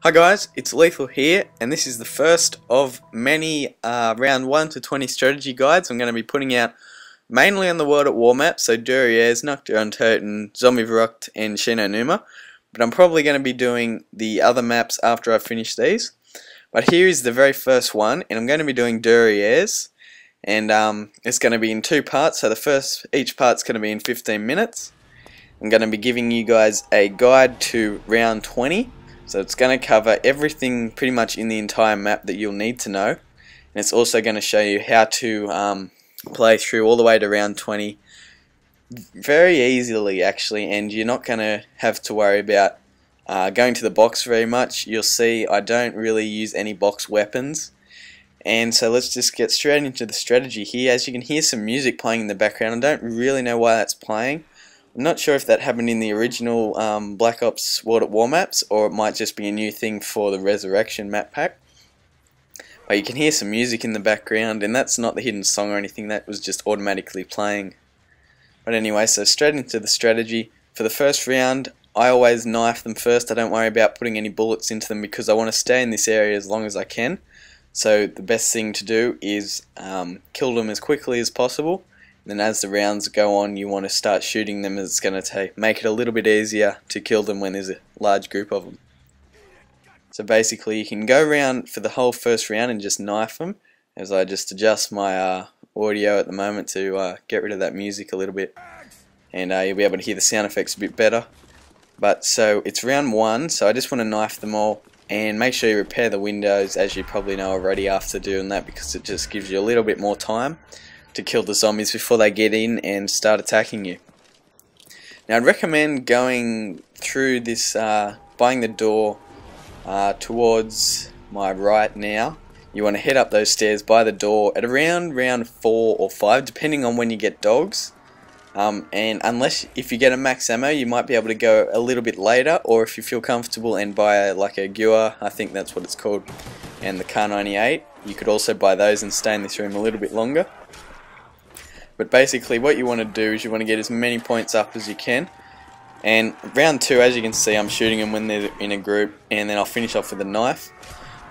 Hi guys, it's Lethal here, and this is the first of many round 1 to 20 strategy guides I'm going to be putting out mainly on the World at War map, so Riese, Nocturne Toten, Zombie Verrückt, and Shino Numa. But I'm probably going to be doing the other maps after I finish these. But here is the very first one, and I'm going to be doing Riese, and it's going to be in 2 parts, so each part's going to be in 15 minutes. I'm going to be giving you guys a guide to round 20. So it's going to cover everything pretty much in the entire map that you'll need to know, and it's also going to show you how to play through all the way to round 20 very easily actually, and you're not going to have to worry about going to the box very much. You'll see I don't really use any box weapons, and so let's just get straight into the strategy here. As you can hear some music playing in the background, I don't really know why that's playing. I'm not sure if that happened in the original Black Ops World at War maps, or it might just be a new thing for the Resurrection map pack. But you can hear some music in the background, and that's not the hidden song or anything, that was just automatically playing. But anyway, so straight into the strategy. For the first round, I always knife them first. I don't worry about putting any bullets into them because I want to stay in this area as long as I can. So the best thing to do is kill them as quickly as possible. Then as the rounds go on, you want to start shooting them, as it's going to make it a little bit easier to kill them when there's a large group of them. So basically you can go around for the whole first round and just knife them, as I just adjust my audio at the moment to get rid of that music a little bit, and you'll be able to hear the sound effects a bit better. But so it's round 1, so I just want to knife them all, and make sure you repair the windows, as you probably know already after doing that, because it just gives you a little bit more time to kill the zombies before they get in and start attacking you. Now I'd recommend going through this, buying the door towards my right now. You want to head up those stairs by the door at around round 4 or 5, depending on when you get dogs. And if you get a max ammo, you might be able to go a little bit later, or if you feel comfortable and buy like a Gua, I think that's what it's called, and the Kar98, you could also buy those and stay in this room a little bit longer. But basically what you want to do is you want to get as many points up as you can. And round 2, as you can see, I'm shooting them when they're in a group, and then I'll finish off with a knife.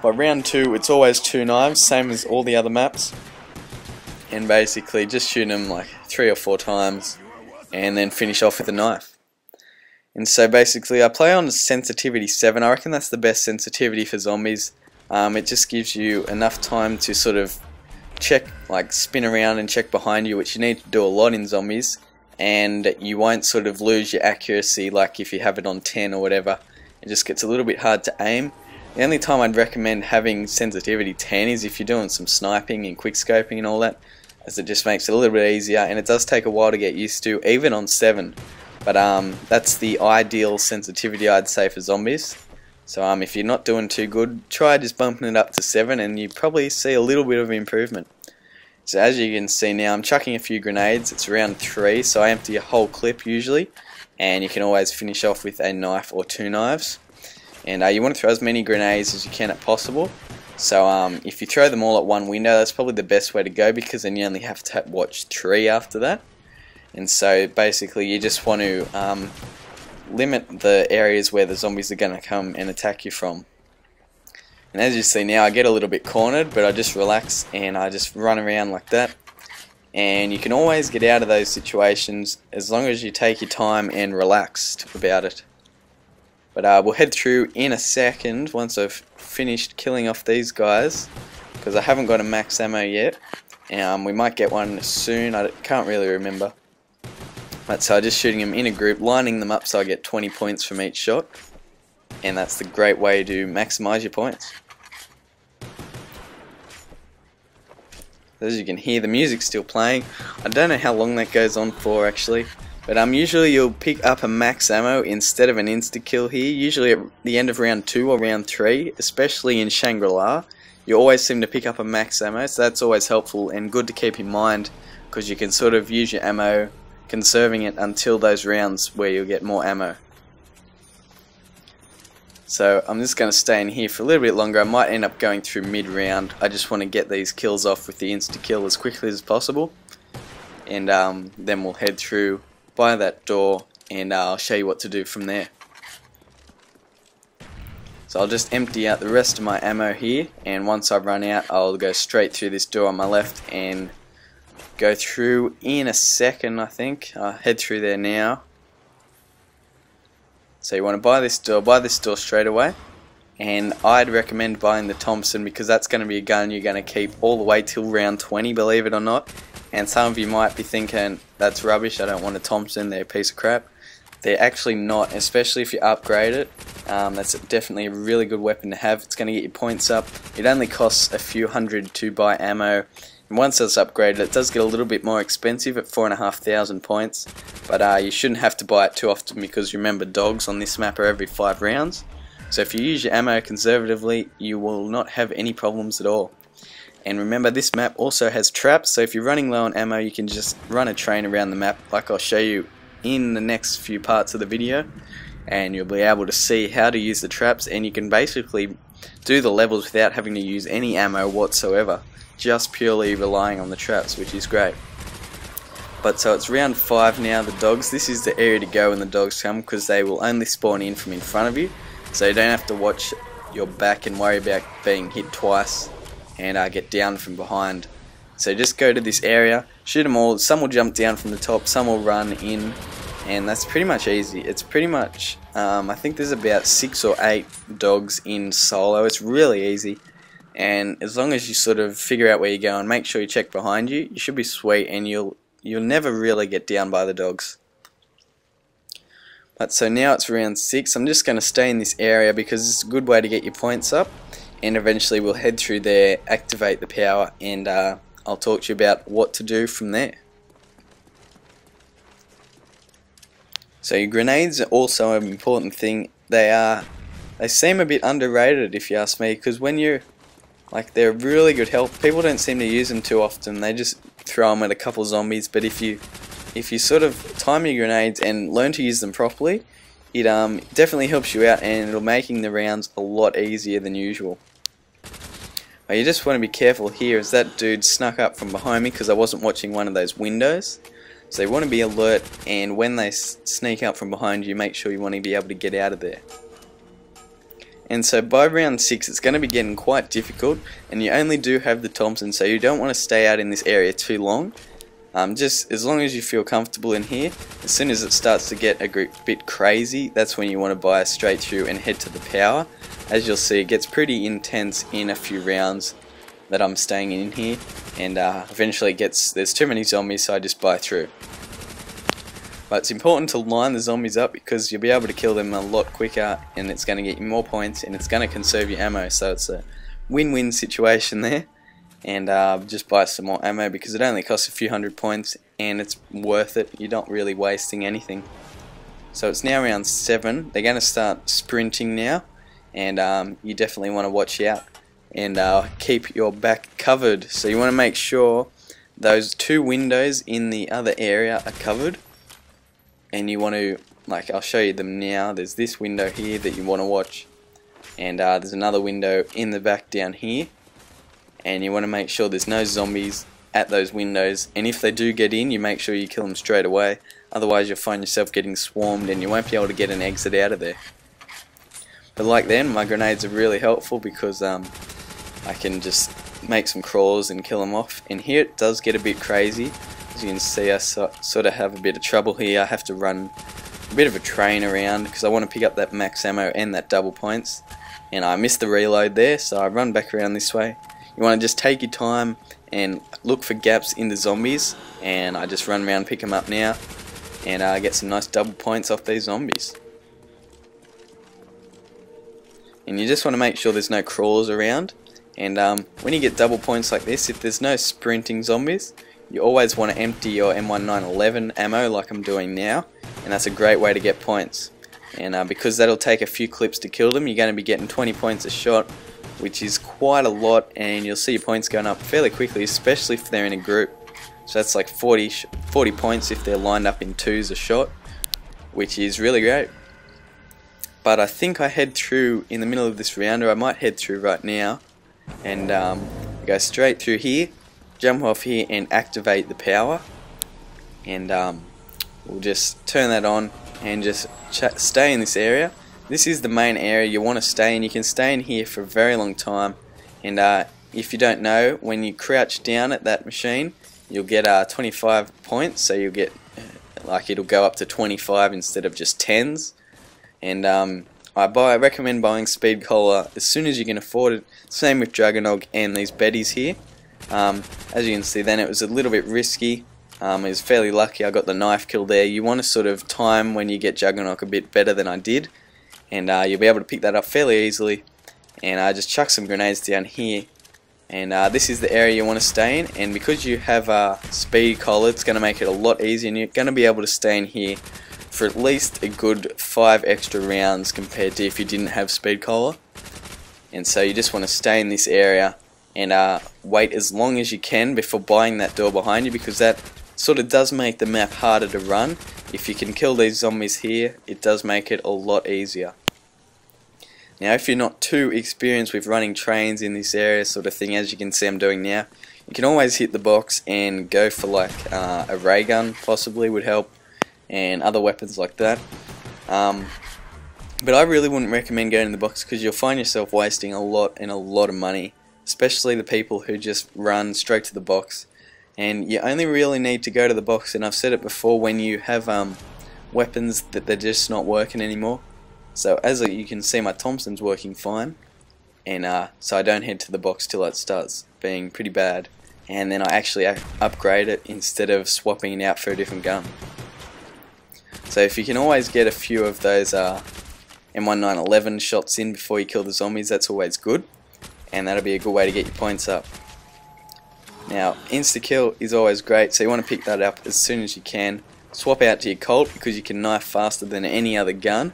By round 2 it's always 2 knives, same as all the other maps. And basically just shoot them like 3 or 4 times and then finish off with a knife. And so basically I play on sensitivity 7. I reckon that's the best sensitivity for zombies. It just gives you enough time to sort of check, like spin around and check behind you, which you need to do a lot in zombies, and you won't sort of lose your accuracy like if you have it on 10 or whatever. It just gets a little bit hard to aim. The only time I'd recommend having sensitivity 10 is if you're doing some sniping and quick scoping and all that, as it just makes it a little bit easier, and it does take a while to get used to, even on 7. But that's the ideal sensitivity, I'd say, for zombies. So if you're not doing too good, try just bumping it up to 7 and you probably see a little bit of improvement. So as you can see now, I'm chucking a few grenades. It's round 3, so I empty a whole clip usually, and you can always finish off with a knife or 2 knives. And you want to throw as many grenades as you can if possible. So if you throw them all at one window, that's probably the best way to go, because then you only have to watch 3 after that. And so basically you just want to limit the areas where the zombies are going to come and attack you from. And as you see now, I get a little bit cornered, but I just relax and I just run around like that. And you can always get out of those situations as long as you take your time and relaxed about it. But we'll head through in a second once I've finished killing off these guys, because I haven't got a max ammo yet. We might get one soon, I can't really remember. But so I'm just shooting them in a group, lining them up so I get 20 points from each shot, and that's the great way to maximise your points. As you can hear, the music's still playing. I don't know how long that goes on for actually, but usually you'll pick up a max ammo instead of an insta-kill here, usually at the end of round 2 or round 3, especially in Shangri-La. You always seem to pick up a max ammo, so that's always helpful and good to keep in mind, because you can sort of use your ammo, conserving it until those rounds where you'll get more ammo. So I'm just going to stay in here for a little bit longer. I might end up going through mid-round. I just want to get these kills off with the insta-kill as quickly as possible, and then we'll head through by that door and I'll show you what to do from there. So I'll just empty out the rest of my ammo here, and once I run out I'll go straight through this door on my left and go through in a second. I think I'll head through there now. So you want to buy this door straight away, and I'd recommend buying the Thompson because that's going to be a gun you're going to keep all the way till round 20, believe it or not. And some of you might be thinking, that's rubbish, I don't want a Thompson, they're a piece of crap. They're actually not, especially if you upgrade it. That's definitely a really good weapon to have. It's going to get your points up. It only costs a few hundred to buy ammo, and once it's upgraded it does get a little bit more expensive at 4,500 points, but you shouldn't have to buy it too often because remember, dogs on this map are every 5 rounds. So if you use your ammo conservatively, you will not have any problems at all. And remember, this map also has traps, so if you're running low on ammo you can just run a train around the map like I'll show you in the next few parts of the video, and you'll be able to see how to use the traps, and you can basically do the levels without having to use any ammo whatsoever, just purely relying on the traps, which is great. But so it's round 5 now, the dogs. This is the area to go when the dogs come because they will only spawn in from in front of you, so you don't have to watch your back and worry about being hit twice and get down from behind. So just go to this area, shoot them all. Some will jump down from the top, some will run in, and that's pretty much easy. It's pretty much, I think there's about 6 or 8 dogs in solo. It's really easy, and as long as you sort of figure out where you're going, make sure you check behind you, you should be sweet, and you'll never really get down by the dogs. But so now it's round 6. I'm just going to stay in this area because it's a good way to get your points up, and eventually we'll head through there, activate the power, and I'll talk to you about what to do from there. So your grenades are also an important thing. They seem a bit underrated if you ask me, because when you're they're really good help. People don't seem to use them too often. They just throw them at a couple zombies. But if you sort of time your grenades and learn to use them properly, it definitely helps you out, and it'll making the rounds a lot easier than usual. But you just want to be careful here, as that dude snuck up from behind me because I wasn't watching one of those windows. So you want to be alert, and when they sneak up from behind you, make sure you want to be able to get out of there. And so by round 6 it's going to be getting quite difficult, and you only do have the Thompson, so you don't want to stay out in this area too long. Just as long as you feel comfortable in here. As soon as it starts to get a bit crazy, that's when you want to buy straight through and head to the power. As you'll see, it gets pretty intense in a few rounds that I'm staying in here, and eventually there's too many zombies, so I just buy through. But it's important to line the zombies up because you'll be able to kill them a lot quicker, and it's going to get you more points, and it's going to conserve your ammo, so it's a win-win situation there. And just buy some more ammo because it only costs a few hundred points, and it's worth it. You're not really wasting anything. So it's now round 7. They're going to start sprinting now, and you definitely want to watch out and keep your back covered. So you want to make sure those 2 windows in the other area are covered, and you want to, I'll show you them now. There's this window here that you want to watch, and there's another window in the back down here, and you want to make sure there's no zombies at those windows, and if they do get in, you make sure you kill them straight away, otherwise you'll find yourself getting swarmed and you won't be able to get an exit out of there. But like then, my grenades are really helpful because I can just make some crawls and kill them off. And here it does get a bit crazy. As you can see, I sort of have a bit of trouble here. I have to run a bit of a train around because I want to pick up that max ammo and that double points. And I missed the reload there, so I run back around this way. You want to just take your time and look for gaps in the zombies, and I just run around, pick them up now, and get some nice double points off these zombies. And you just want to make sure there's no crawlers around, and when you get double points like this, if there's no sprinting zombies, you always want to empty your M1911 ammo like I'm doing now, and that's a great way to get points. And because that'll take a few clips to kill them, you're going to be getting 20 points a shot, which is quite a lot, and you'll see your points going up fairly quickly, especially if they're in a group. So that's like 40 points if they're lined up in 2s a shot, which is really great. But I think I head through in the middle of this round, or I might head through right now, and go straight through here, jump off here and activate the power, and we'll just turn that on and just stay in this area. this is the main area you want to stay in. You can stay in here for a very long time, and if you don't know, when you crouch down at that machine, you'll get 25 points, so you'll get like it'll go up to 25 instead of just 10s. And I recommend buying Speed Cola as soon as you can afford it. Same with Juggernog and these Betties here. As you can see, then it was a little bit risky. I was fairly lucky I got the knife kill there. You want to sort of time when you get Juggernog a bit better than I did, and you'll be able to pick that up fairly easily. And I just chuck some grenades down here, and this is the area you want to stay in. And because you have Speed Cola, it's going to make it a lot easier, and you're going to be able to stay in here for at least a good 5 extra rounds compared to if you didn't have Speed Cola. And so you just want to stay in this area and wait as long as you can before buying that door behind you, because that sort of does make the map harder to run. If you can kill these zombies here, it does make it a lot easier. Now if you're not too experienced with running trains in this area sort of thing, as you can see I'm doing now, you can always hit the box and go for like a ray gun possibly would help, and other weapons like that. But I really wouldn't recommend going in the box, because you'll find yourself wasting a lot of money, especially the people who just run straight to the box. And you only really need to go to the box, and I've said it before, when you have weapons that they're just not working anymore. So as you can see, my Thompson's working fine, and so I don't head to the box till it starts being pretty bad, and then I actually upgrade it instead of swapping it out for a different gun. So if you can always get a few of those M1911 shots in before you kill the zombies, that's always good, and that'll be a good way to get your points up. Now insta-kill is always great, so you want to pick that up as soon as you can. Swap out to your Colt, because you can knife faster than any other gun,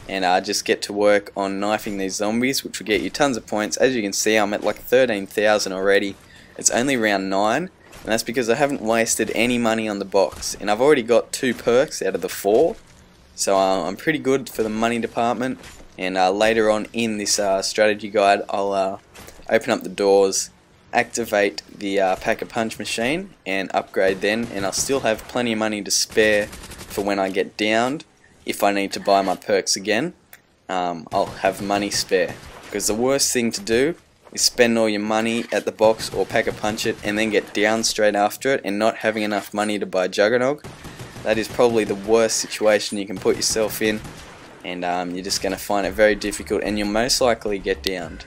and just get to work on knifing these zombies, which will get you tons of points. As you can see, I'm at like 13,000 already. It's only round 9. And that's because I haven't wasted any money on the box, and I've already got 2 perks out of the 4, so I'm pretty good for the money department. And later on in this strategy guide, I'll open up the doors, activate the pack-a-punch machine, and upgrade then, and I'll still have plenty of money to spare for when I get downed. If I need to buy my perks again, I'll have money spare, because the worst thing to do is spend all your money at the box or pack-a-punch it and then get down straight after it and not having enough money to buy Juggernog. That is probably the worst situation you can put yourself in, and you're just going to find it very difficult, and you'll most likely get downed.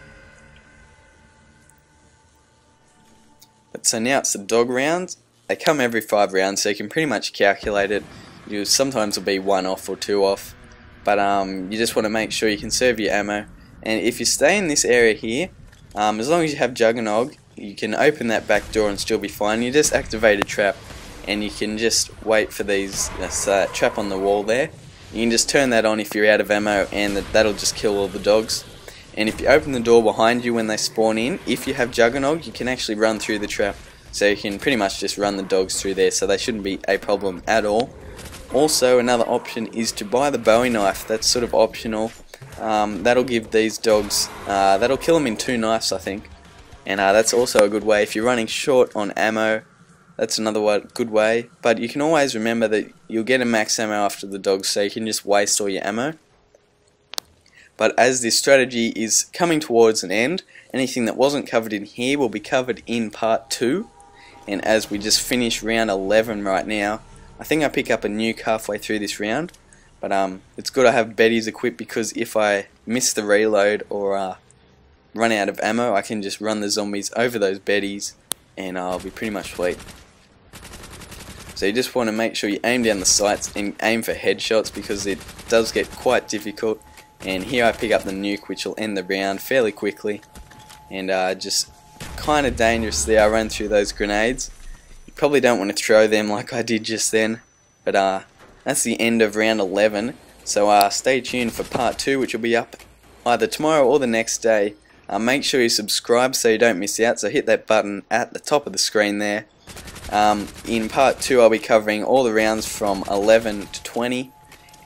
But so now it's the dog rounds. They come every 5 rounds, so you can pretty much calculate it. You sometimes will be 1 off or 2 off, but you just want to make sure you conserve your ammo. And if you stay in this area here, as long as you have Juggernog, you can open that back door and still be fine. You just activate a trap, and you can just wait for these trap on the wall there. You can just turn that on if you're out of ammo, and that'll just kill all the dogs. And if you open the door behind you when they spawn in, if you have Juggernog, you can actually run through the trap. So you can pretty much just run the dogs through there, so they shouldn't be a problem at all. Also, another option is to buy the Bowie knife. That's sort of optional. That'll give these dogs, that'll kill them in 2 knives, I think. And that's also a good way. If you're running short on ammo, that's another good way. But you can always remember that you'll get a max ammo after the dogs, so you can just waste all your ammo. But as this strategy is coming towards an end, anything that wasn't covered in here will be covered in part 2. And as we just finish round 11 right now, I think I pick up a nuke halfway through this round. But it's good I have Betties equipped, because if I miss the reload or run out of ammo, I can just run the zombies over those Betties, and I'll be pretty much sweet. So you just want to make sure you aim down the sights and aim for headshots, because it does get quite difficult. And here I pick up the nuke, which will end the round fairly quickly. And just kind of dangerously I run through those grenades. You probably don't want to throw them like I did just then, but that's the end of round 11, so stay tuned for part 2, which will be up either tomorrow or the next day. Make sure you subscribe so you don't miss out, so hit that button at the top of the screen there. In part 2 I'll be covering all the rounds from 11 to 20,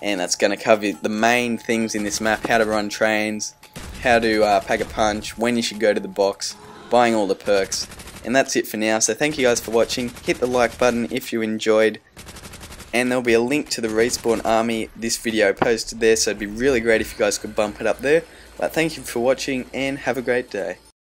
and that's going to cover the main things in this map: how to run trains, how to pack a punch, when you should go to the box, buying all the perks. And that's it for now, so thank you guys for watching. Hit the like button if you enjoyed. and there'll be a link to the Respawn Army, this video posted there, so it'd be really great if you guys could bump it up there. But thank you for watching and have a great day.